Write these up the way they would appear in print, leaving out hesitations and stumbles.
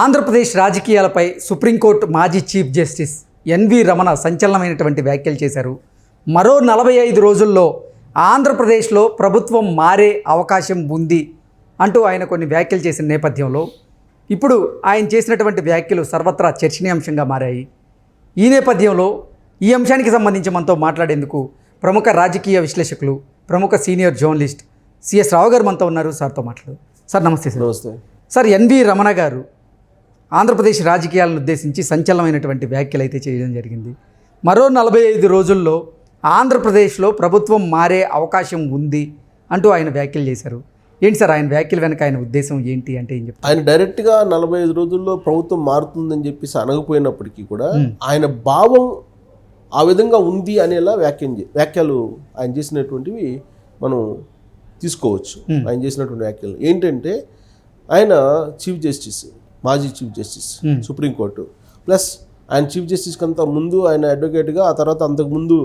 ఆంధ్రప్రదేశ్ రాజకీయాలపై సుప్రీంకోర్టు మాజీ chief justice N V Ramana సంచలనమైనటువంటి వ్యాఖ్యలు చేశారు. మరో 45 రోజుల్లో ఆంధ్రప్రదేశ్లో ప్రభుత్వం మారే అవకాశం ఉంది అంటూ ఆయన కొన్ని వ్యాఖ్యలు చేసిన నేపథ్యంలో ఇప్పుడు ఆయన చేసినటువంటి వ్యాఖ్యలు సర్వత్రా చర్చనీయాంశంగా మారాయి. ఈ నేపథ్యంలో ఈ అంశానికి సంబంధించి మనతో మాట్లాడేందుకు ప్రముఖ రాజకీయ విశ్లేషకులు, ప్రముఖ సీనియర్ జర్నలిస్ట్ సిఎస్ రావు గారు మనతో ఉన్నారు. సార్తో మాట్లాడు. సార్ నమస్తే. సార్ నమస్తే. సార్, ఎన్వి రమణ గారు ఆంధ్రప్రదేశ్ రాజకీయాలను ఉద్దేశించి సంచలనమైనటువంటి వ్యాఖ్యలు అయితే చేయడం జరిగింది. మరో 45 రోజుల్లో ఆంధ్రప్రదేశ్లో ప్రభుత్వం మారే అవకాశం ఉంది అంటూ ఆయన వ్యాఖ్యలు చేశారు. ఏంటి సార్ ఆయన వ్యాఖ్యల వెనక ఆయన ఉద్దేశం ఏంటి అంటే ఏం చెప్తారు? ఆయన డైరెక్ట్గా 45 రోజుల్లో ప్రభుత్వం మారుతుందని చెప్పేసి అనకపోయినప్పటికీ కూడా ఆయన భావం ఆ విధంగా ఉంది అనేలా వ్యాఖ్యలు ఆయన చేసినటువంటివి మనం తీసుకోవచ్చు. ఆయన చేసినటువంటి వ్యాఖ్యలు ఏంటంటే, ఆయన చీఫ్ జస్టిస్, మాజీ చీఫ్ జస్టిస్ సుప్రీంకోర్టు, ప్లస్ ఆయన చీఫ్ జస్టిస్కి అంత ముందు ఆయన అడ్వకేట్గా, ఆ తర్వాత అంతకుముందు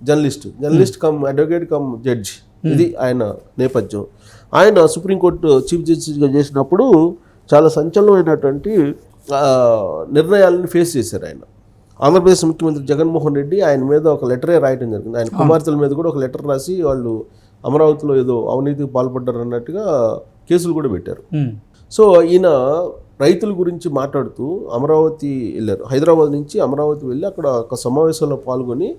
journalist come advocate come judge. ఇది ఆయన నేపథ్యం. ఆయన సుప్రీంకోర్టు చీఫ్ జస్టిస్గా చేసినప్పుడు చాలా సంచలనమైనటువంటి నిర్ణయాలను ఫేస్ చేశారు ఆయన. ఆంధ్రప్రదేశ్ ముఖ్యమంత్రి జగన్మోహన్ రెడ్డి ఆయన మీద ఒక లెటరే రాయడం జరిగింది. ఆయన కుమార్తెల మీద కూడా ఒక లెటర్ రాసి వాళ్ళు అమరావతిలో ఏదో అవినీతికి పాల్పడ్డారు అన్నట్టుగా కేసులు కూడా పెట్టారు. సో ఈయన రైతుల గురించి మాట్లాడుతూ అమరావతి వెళ్ళారు. హైదరాబాద్ నుంచి అమరావతి వెళ్ళి అక్కడ ఒక సమావేశంలో పాల్గొని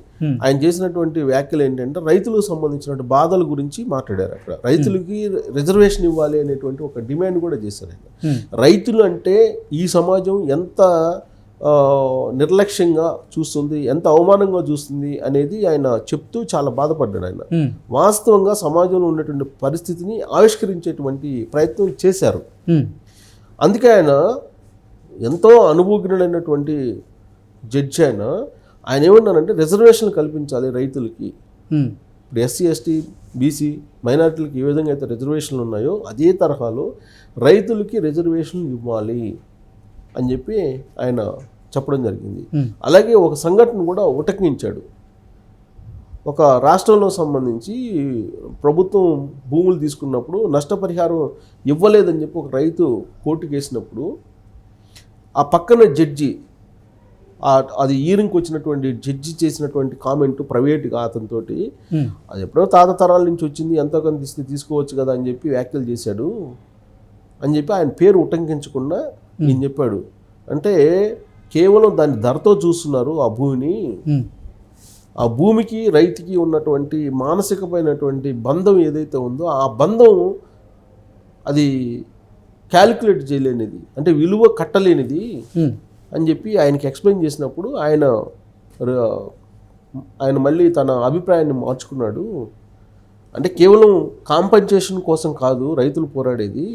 ఆయన చేసినటువంటి వ్యాఖ్యలు ఏంటంటే, రైతులకు సంబంధించినటువంటి బాధల గురించి మాట్లాడారు. అక్కడ రైతులకి రిజర్వేషన్ ఇవ్వాలి అనేటువంటి ఒక డిమాండ్ కూడా చేశారు ఆయన. రైతులు అంటే ఈ సమాజం ఎంత నిర్లక్ష్యంగా చూస్తుంది, ఎంత అవమానంగా చూస్తుంది అనేది ఆయన చెప్తూ చాలా బాధపడ్డాడు. ఆయన వాస్తవంగా సమాజంలో ఉన్నటువంటి పరిస్థితిని ఆవిష్కరించేటువంటి ప్రయత్నం చేశారు. అందుకే ఆయన ఎంతో అనుభవజ్ఞుడైనటువంటి జడ్జి. ఆయన ఏమన్నారంటే, రిజర్వేషన్లు కల్పించాలి రైతులకి. ఇప్పుడు ఎస్సీ, ఎస్టీ, బీసీ, మైనారిటీలకి ఏ విధంగా అయితే రిజర్వేషన్లు ఉన్నాయో అదే తరహాలో రైతులకి రిజర్వేషన్లు ఇవ్వాలి అని చెప్పి ఆయన చెప్పడం జరిగింది. అలాగే ఒక సంఘటన కూడా ఉటంకించాడు. ఒక రాష్ట్రంలో సంబంధించి ప్రభుత్వం భూములు తీసుకున్నప్పుడు నష్టపరిహారం ఇవ్వలేదని చెప్పి ఒక రైతు కోర్టుకు వేసినప్పుడు ఆ పక్కన జడ్జి, అది ఈరింగ్కి వచ్చినటువంటి జడ్జి చేసినటువంటి కామెంట్ ప్రైవేట్గా అతనితో, అది ఎప్పుడో తాత తరాల నుంచి వచ్చింది, ఎంతో కొంత తీసుకోవచ్చు కదా అని చెప్పి వ్యాఖ్యలు చేశాడు అని చెప్పి ఆయన పేరు ఉటంకించకుండా నేను చెప్పాడు. అంటే కేవలం దాని ధరతో చూస్తున్నారు ఆ భూమిని. ఆ భూమికి రైతుకి ఉన్నటువంటి మానసికమైనటువంటి బంధం ఏదైతే ఉందో ఆ బంధం అది క్యాలిక్యులేట్ చేయలేనిది, అంటే విలువ కట్టలేనిది అని చెప్పి ఆయనకి ఎక్స్ప్లెయిన్ చేసినప్పుడు ఆయన మళ్ళీ తన అభిప్రాయాన్ని మార్చుకున్నాడు. అంటే కేవలం కాంపన్సేషన్ కోసం కాదు రైతులు పోరాడేది,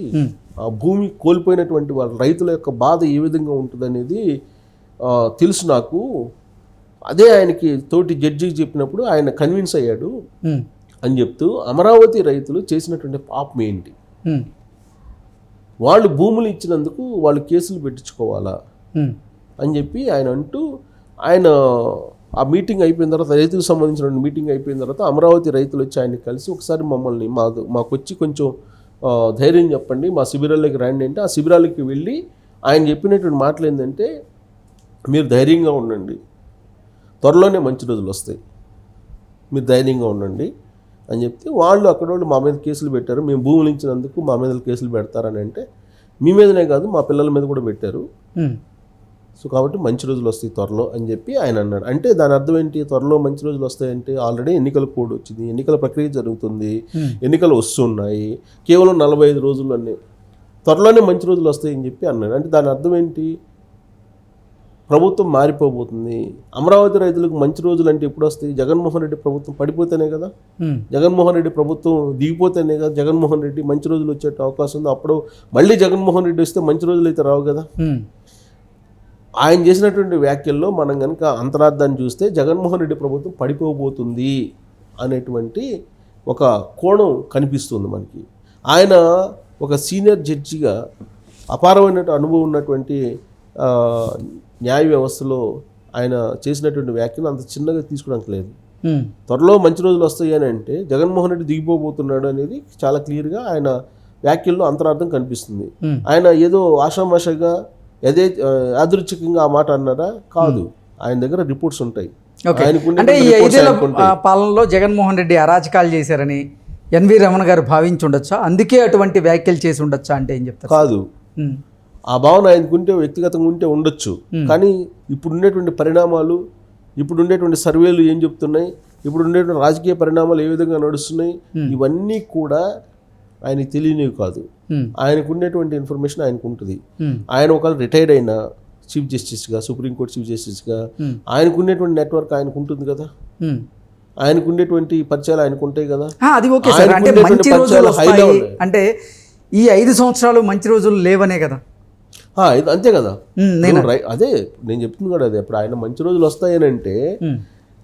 ఆ భూమి కోల్పోయినటువంటి వాళ్ళ రైతుల యొక్క బాధ ఏ విధంగా ఉంటుందనేది తెలుసు నాకు. అదే ఆయనకి తోటి జడ్జికి చెప్పినప్పుడు ఆయన కన్విన్స్ అయ్యాడు అని చెప్తూ, అమరావతి రైతులు చేసినటువంటి పాపం ఏంటి, వాళ్ళు భూములు ఇచ్చినందుకు వాళ్ళు కేసులు పెట్టించుకోవాలా అని చెప్పి ఆయన అంటూ, ఆయన ఆ మీటింగ్ అయిపోయిన తర్వాత, రైతులకు సంబంధించిన మీటింగ్ అయిపోయిన తర్వాత అమరావతి రైతులు వచ్చి ఆయన్ని కలిసి ఒకసారి మమ్మల్ని మాకు వచ్చి కొంచెం ధైర్యం చెప్పండి, మా శిబిరాలకి రండి అంటే, ఆ శిబిరాలకి వెళ్ళి ఆయన చెప్పినటువంటి మాటలు ఏంటంటే, మీరు ధైర్యంగా ఉండండి, త్వరలోనే మంచి రోజులు వస్తాయి, మీరు ధైర్యంగా ఉండండి అని చెప్తే, వాళ్ళు అక్కడ వాళ్ళు మా మీద కేసులు పెట్టారు, మేము భూములు ఇచ్చినందుకు మా మీద కేసులు పెడతారని అంటే, మీ మీదనే కాదు మా పిల్లల మీద కూడా పెట్టారు, సో కాబట్టి మంచి రోజులు వస్తాయి త్వరలో అని చెప్పి ఆయన అన్నాడు. అంటే దాని అర్థం ఏంటి, త్వరలో మంచి రోజులు వస్తాయంటే ఆల్రెడీ ఎన్నికల కోడ్ వచ్చింది, ఎన్నికల ప్రక్రియ జరుగుతుంది, ఎన్నికలు వస్తున్నాయి, కేవలం 45 రోజులు అన్నీ త్వరలోనే మంచి రోజులు వస్తాయని చెప్పి అన్నాడు. అంటే దాని అర్థం ఏంటి, ప్రభుత్వం మారిపోబోతుంది. అమరావతి రైతులకు మంచి రోజులు అంటే ఎప్పుడు వస్తాయి, జగన్మోహన్ రెడ్డి ప్రభుత్వం పడిపోతేనే కదా, జగన్మోహన్ రెడ్డి ప్రభుత్వం దిగిపోతేనే కదా జగన్మోహన్ రెడ్డి మంచి రోజులు వచ్చే అవకాశం ఉంది. అప్పుడు మళ్ళీ జగన్మోహన్ రెడ్డి వస్తే మంచి రోజులు అయితే రావు కదా. ఆయన చేసినటువంటి వ్యాఖ్యల్లో మనం కనుక అంతరార్థాన్ని చూస్తే జగన్మోహన్ రెడ్డి ప్రభుత్వం పడిపోబోతుంది అనేటువంటి ఒక కోణం కనిపిస్తుంది మనకి. ఆయన ఒక సీనియర్ జడ్జిగా అపారమైన అనుభవం ఉన్నటువంటి న్యాయ వ్యవస్థలో ఆయన చేసినటువంటి వ్యాఖ్యలు అంత చిన్నగా తీసుకోవడానికి లేదు. త్వరలో మంచి రోజులు వస్తాయి అని అంటే జగన్మోహన్ రెడ్డి దిగిపోబోతున్నాడు అనేది చాలా క్లియర్గా ఆయన వ్యాఖ్యల్లో అంతరార్థం కనిపిస్తుంది. ఆయన ఏదో ఆషామాషగా యాదృచ్ఛికంగా ఆ మాట అన్నారా? కాదు, ఆయన దగ్గర రిపోర్ట్స్ ఉంటాయి. ఓకే, ఆయనకు అంటే ఈ reports 5 ఏళ్ల ఆయనకు ఉంటాయి. పాలనలో జగన్మోహన్ రెడ్డి అరాచకాలు చేశారని ఎన్వి రమణ గారు భావించి ఉండొచ్చా? అందుకే అటువంటి వ్యాఖ్యలు చేసి ఉండొచ్చా అంటే ఏం చెప్తారు? కాదు, ఉమ్, ఆ భావన ఆయనకుంటే వ్యక్తిగతంగా ఉంటే ఉండొచ్చు. కానీ ఇప్పుడు ఉండేటువంటి పరిణామాలు, ఇప్పుడు ఉండేటువంటి సర్వేలు ఏం చెప్తున్నాయి, ఇప్పుడు ఉండేటువంటి రాజకీయ పరిణామాలు ఏ విధంగా నడుస్తున్నాయి, ఇవన్నీ కూడా ఆయనకి తెలియనివి కాదు. ఆయనకు ఉండేటువంటి ఇన్ఫర్మేషన్ ఆయనకు ఉంటుంది. ఆయన ఒకవేళ రిటైర్డ్ అయినా చీఫ్ జస్టిస్గా, సుప్రీంకోర్టు చీఫ్ జస్టిస్గా ఆయనకు ఉండేటువంటి నెట్వర్క్ ఆయనకు ఉంటుంది కదా, ఉమ్. ఆయనకు ఉండేటువంటి పరిచయాలు ఆయనకు ఉంటాయి కదా. అది ఓకే సార్, అంటే ఆయనకు మంచి ఉండేటువంటి రోజులు పరిచయాలు high వస్తాయి level. అంటే ఈ 5 సంవత్సరాలు మంచి రోజులు లేవనే కదా. ఇది అంతే కదా. నేను అదే నేను చెప్తుంది కూడా అదే. ఇప్పుడు ఆయన మంచి రోజులు వస్తాయని అంటే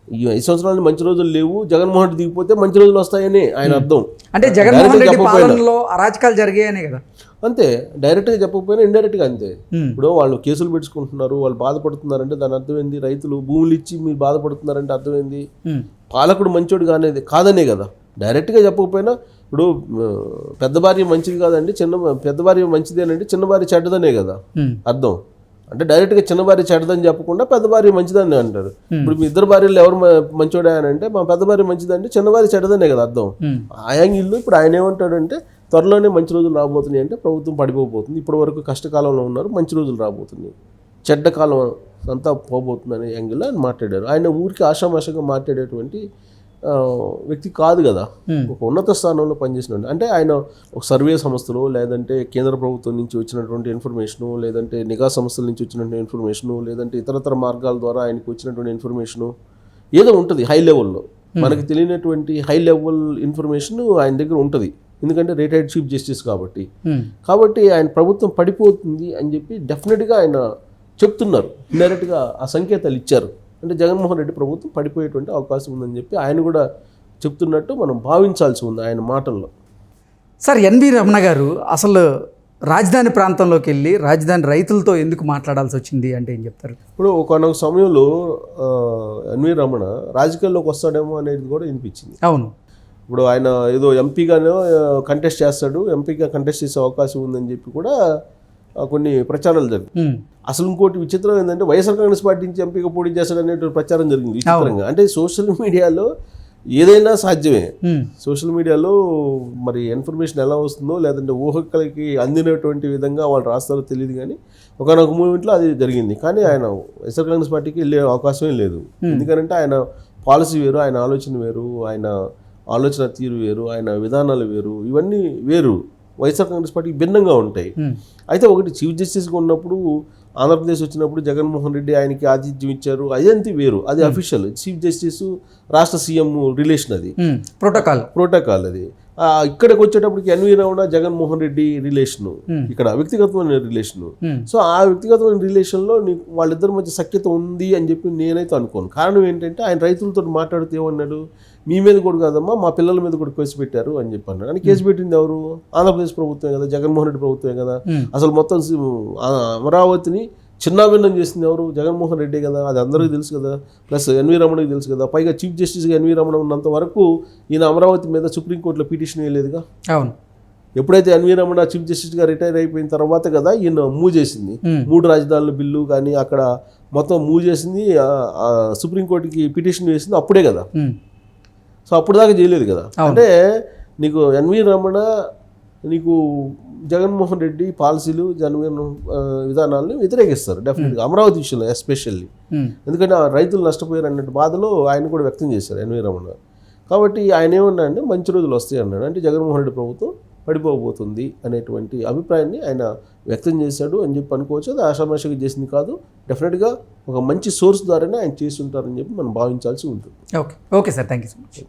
ఈ 5 సంవత్సరాలు మంచి రోజులు లేవు, జగన్మోహన్ రెడ్డి దిగిపోతే మంచి రోజులు వస్తాయని ఆయన అర్థం. అంటే జగన్మోహన్ రెడ్డి పాలనలో అరాచకాలు జరిగాయనే కదా. అంతే, డైరెక్ట్గా చెప్పకపోయినా ఇండైరెక్ట్గా అంతే. ఇప్పుడు వాళ్ళు కేసులు పెట్టుకుంటున్నారు, వాళ్ళు బాధపడుతున్నారంటే దాని అర్థం ఏంది? రైతులు భూములు ఇచ్చి మీరు బాధపడుతున్నారంటే అర్థం ఏంది? పాలకుడు మంచోడు కాదనే కదా. డైరెక్ట్గా చెప్పకపోయినా ఇప్పుడు పెద్ద భార్య మంచిది కాదండి, పెద్ద భార్య మంచిదేనండి, చిన్న భార్య చెడ్డదనే కదా అర్థం. అంటే డైరెక్ట్గా చిన్న భార్య చెడ్డదని చెప్పకుండా పెద్ద భార్య మంచిదని అంటారు. ఇప్పుడు మీ ఇద్దరు భార్యలు ఎవరు మంచోడా అని అంటే మా పెద్ద భార్య మంచిదంటే చిన్న భార్య చెడ్డదనే కదా అర్థం. ఆ యాంగిల్లో ఇప్పుడు ఆయన ఏమంటాడంటే త్వరలోనే మంచి రోజులు రాబోతున్నాయి అంటే ప్రభుత్వం పడిపోబోతుంది, ఇప్పటి వరకు కష్టకాలంలో ఉన్నారు, మంచి రోజులు రాబోతుంది, చెడ్డ కాలం అంతా పోబోతుంది అనే యాంగిల్లో ఆయన మాట్లాడారు. ఆయన ఊరికి ఆషామాషంగా మాట్లాడేటువంటి వ్యక్తి కాదు కదా. ఒక ఉన్నత స్థానంలో పనిచేసినాడు అంటే ఆయన ఒక సర్వే సంస్థలు, లేదంటే కేంద్ర ప్రభుత్వం నుంచి వచ్చినటువంటి ఇన్ఫర్మేషను, లేదంటే నిఘా సంస్థల నుంచి వచ్చినటువంటి ఇన్ఫర్మేషను, లేదంటే ఇతరతర మార్గాల ద్వారా ఆయనకు వచ్చినటువంటి ఇన్ఫర్మేషను ఏదో ఉంటుంది హై లెవెల్లో. మనకి తెలియనటువంటి హై లెవెల్ ఇన్ఫర్మేషన్ ఆయన దగ్గర ఉంటుంది, ఎందుకంటే రిటైర్డ్ చీఫ్ జస్టిస్ కాబట్టి ఆయన ప్రభుత్వం పడిపోతుంది అని చెప్పి డెఫినెట్గా ఆయన చెప్తున్నారు. ఇండైరెక్ట్గా ఆ సంకేతాలు ఇచ్చారు. అంటే జగన్మోహన్ రెడ్డి ప్రభుత్వం పడిపోయేటువంటి అవకాశం ఉందని చెప్పి ఆయన కూడా చెప్తున్నట్టు మనం భావించాల్సి ఉంది ఆయన మాటల్లో. సార్, ఎన్వి రమణ గారు అసలు రాజధాని ప్రాంతంలోకి వెళ్ళి రాజధాని రైతులతో ఎందుకు మాట్లాడాల్సి వచ్చింది అంటే ఏం చెప్తారు? ఇప్పుడు ఒకనొక సమయంలో ఎన్వి రమణ రాజకీయాల్లోకి వస్తాడేమో అనేది కూడా వినిపించింది. అవును, ఇప్పుడు ఆయన ఏదో ఎంపీగానో కంటెస్ట్ చేస్తాడు, ఎంపీగా కంటెస్ట్ చేసే అవకాశం ఉందని చెప్పి కూడా కొన్ని ప్రచారాలు జరిగింది. అసలు ఇంకోటి విచిత్రం ఏంటంటే వైఎస్ఆర్ కాంగ్రెస్ పార్టీ నుంచి ఎంపీగా పోటీ చేస్తాడు అనేటువంటి ప్రచారం జరిగింది విచిత్రంగా. అంటే సోషల్ మీడియాలో ఏదైనా సాధ్యమే. సోషల్ మీడియాలో మరి ఇన్ఫర్మేషన్ ఎలా వస్తుందో, లేదంటే ఊహకలకి అందినటువంటి విధంగా వాళ్ళు రాస్తారో తెలియదు, కానీ ఒకనొక మూమెంట్లో అది జరిగింది. కానీ ఆయన వైఎస్ఆర్ కాంగ్రెస్ పార్టీకి వెళ్ళే అవకాశమే లేదు. ఎందుకంటే ఆయన పాలసీ వేరు, ఆయన ఆలోచన వేరు, ఆయన ఆలోచన తీరు వేరు, ఆయన విధానాలు వేరు, ఇవన్నీ వేరు, వైఎస్ఆర్ కాంగ్రెస్ పార్టీకి భిన్నంగా ఉంటాయి. అయితే ఒకటి చీఫ్ జస్టిస్గా ఉన్నప్పుడు ఆంధ్రప్రదేశ్ వచ్చినప్పుడు జగన్మోహన్ రెడ్డి ఆయనకి ఆతిథ్యం ఇచ్చారు, అదంతా వేరు, అది అఫీషియల్. చీఫ్ జస్టిస్ రాష్ట్ర సీఎం రిలేషన్, అది ప్రోటోకాల్. అది ఇక్కడికి వచ్చేటప్పటికి ఎన్వి రమణ జగన్మోహన్ రెడ్డి రిలేషను, ఇక్కడ వ్యక్తిగతమైన రిలేషను. సో ఆ వ్యక్తిగతమైన రిలేషన్లో నీకు వాళ్ళిద్దరి మధ్య సఖ్యత ఉంది అని చెప్పి నేనైతే అనుకోను. కారణం ఏంటంటే ఆయన రైతులతో మాట్లాడితే ఏమన్నాడు, మీ మీద కూడా కాదమ్మా మా పిల్లల మీద కూడా కేసు పెట్టారు అని చెప్పి అన్నాడు. అని కేసు పెట్టింది ఎవరు? ఆంధ్రప్రదేశ్ ప్రభుత్వమే కదా, జగన్మోహన్ రెడ్డి ప్రభుత్వమే కదా. అసలు మొత్తం అమరావతిని చిన్నాభిన్నం చేసింది ఎవరు? జగన్మోహన్ రెడ్డి కదా, అది అందరికీ తెలుసు కదా, ప్లస్ ఎన్వి రమణకి తెలుసు కదా. పైగా చీఫ్ జస్టిస్గా ఎన్వి రమణ ఉన్నంత వరకు ఈయన అమరావతి మీద సుప్రీంకోర్టులో పిటిషన్ వేయలేదుగా. అవును, ఎప్పుడైతే ఎన్వి రమణ చీఫ్ జస్టిస్గా రిటైర్ అయిపోయిన తర్వాత కదా ఈయన మూవ్ చేసింది. 3 రాజధానుల బిల్లు కానీ అక్కడ మొత్తం మూవ్ చేసింది, సుప్రీంకోర్టుకి పిటిషన్ వేసింది అప్పుడే కదా. సో అప్పుడు దాకా చేయలేదు కదా. అంటే నీకు ఎన్వి రమణ నీకు జగన్మోహన్ రెడ్డి పాలసీలు, విధానాలను వ్యతిరేకిస్తారు డెఫినెట్గా, అమరావతి విషయంలో ఎస్పెషల్లీ. ఎందుకంటే రైతులు నష్టపోయారు అన్నట్టు బాధలో ఆయన కూడా వ్యక్తం చేశారు ఎన్వి రమణ. కాబట్టి ఆయన ఏమన్నా అంటే మంచి రోజులు వస్తాయి అన్నాడు. అంటే జగన్మోహన్ రెడ్డి ప్రభుత్వం పడిపోబోతుంది అనేటువంటి అభిప్రాయాన్ని ఆయన వ్యక్తం చేశాడు అని చెప్పి అనుకోవచ్చు. అది ఆషామాషిగా చేసింది కాదు, డెఫినెట్గా ఒక మంచి సోర్స్ ద్వారానే ఆయన చేసి ఉంటారని చెప్పి మనం భావించాల్సి ఉంటుంది. Okay sir, thank you so much.